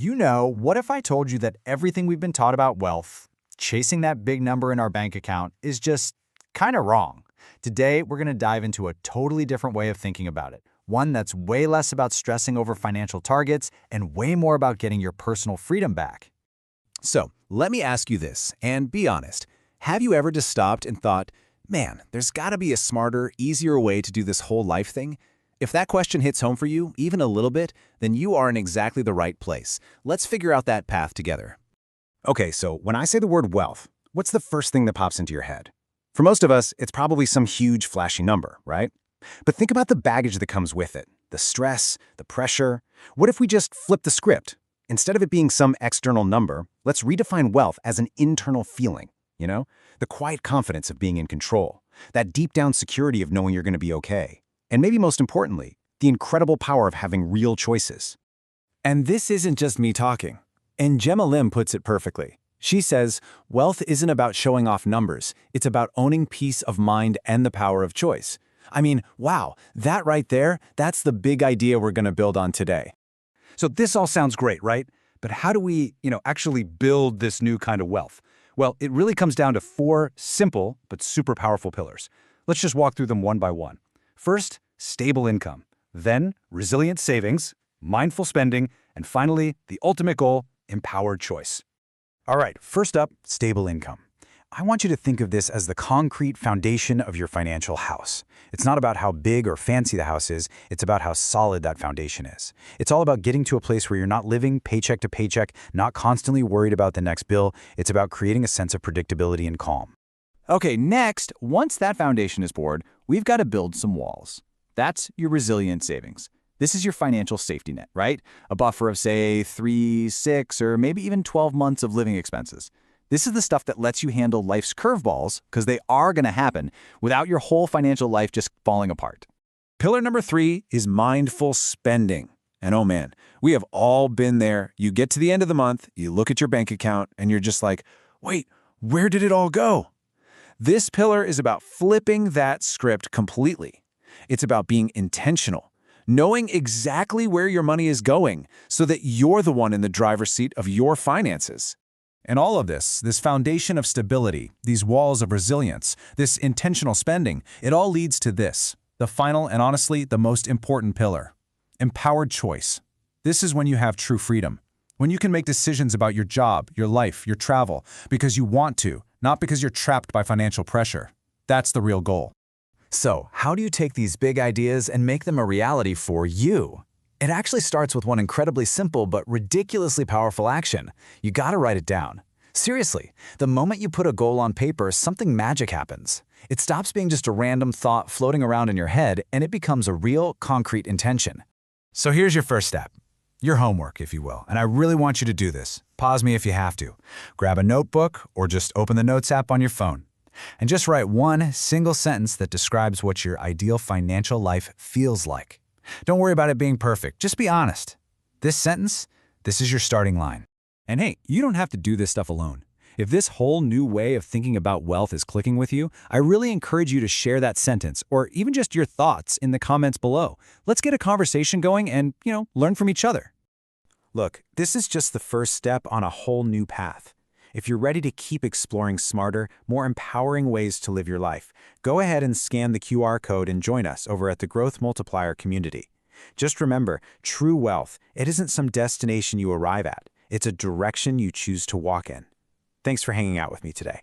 What if I told you that everything we've been taught about wealth, chasing that big number in our bank account, is just kind of wrong? Today, we're going to dive into a totally different way of thinking about it. One that's way less about stressing over financial targets and way more about getting your personal freedom back. So, let me ask you this, and be honest. Have you ever just stopped and thought, man, there's gotta be a smarter, easier way to do this whole life thing? If that question hits home for you, even a little bit, then you are in exactly the right place. Let's figure out that path together. Okay, so when I say the word wealth, what's the first thing that pops into your head? For most of us, it's probably some huge, flashy number, right? But think about the baggage that comes with it, the stress, the pressure. What if we just flip the script? Instead of it being some external number, let's redefine wealth as an internal feeling, the quiet confidence of being in control, that deep down security of knowing you're going to be okay. And maybe most importantly, the incredible power of having real choices. And this isn't just me talking. And Gemma Lim puts it perfectly. She says, wealth isn't about showing off numbers. It's about owning peace of mind and the power of choice. I mean, wow, that right there, that's the big idea we're going to build on today. So this all sounds great, right? But how do we, actually build this new kind of wealth? Well, it really comes down to four simple but super powerful pillars. Let's just walk through them one by one. First, stable income. Then, resilient savings, mindful spending, and finally, the ultimate goal, empowered choice. All right, first up, stable income. I want you to think of this as the concrete foundation of your financial house. It's not about how big or fancy the house is, it's about how solid that foundation is. It's all about getting to a place where you're not living paycheck to paycheck, not constantly worried about the next bill. It's about creating a sense of predictability and calm. Okay, next, once that foundation is poured, we've got to build some walls. That's your resilient savings. This is your financial safety net, right? A buffer of, say, 3, 6, or maybe even 12 months of living expenses. This is the stuff that lets you handle life's curveballs, because they are going to happen, without your whole financial life just falling apart. Pillar number 3 is mindful spending. And oh man, we have all been there. You get to the end of the month, you look at your bank account, and you're just like, wait, where did it all go? This pillar is about flipping that script completely. It's about being intentional, knowing exactly where your money is going so that you're the one in the driver's seat of your finances. And all of this foundation of stability, these walls of resilience, this intentional spending, it all leads to this, the final and honestly the most important pillar, empowered choice. This is when you have true freedom, when you can make decisions about your job, your life, your travel, because you want to, not because you're trapped by financial pressure. That's the real goal. So, how do you take these big ideas and make them a reality for you? It actually starts with one incredibly simple but ridiculously powerful action. You gotta write it down. Seriously, the moment you put a goal on paper, something magic happens. It stops being just a random thought floating around in your head, and it becomes a real, concrete intention. So here's your first step. Your homework, if you will, and I really want you to do this. Pause me if you have to. Grab a notebook or just open the Notes app on your phone. And just write one single sentence that describes what your ideal financial life feels like. Don't worry about it being perfect. Just be honest. This sentence, this is your starting line. And hey, you don't have to do this stuff alone. If this whole new way of thinking about wealth is clicking with you, I really encourage you to share that sentence or even just your thoughts in the comments below. Let's get a conversation going and, learn from each other. Look, this is just the first step on a whole new path. If you're ready to keep exploring smarter, more empowering ways to live your life, go ahead and scan the QR code and join us over at the Growth Multiplier community. Just remember, true wealth, it isn't some destination you arrive at. It's a direction you choose to walk in. Thanks for hanging out with me today.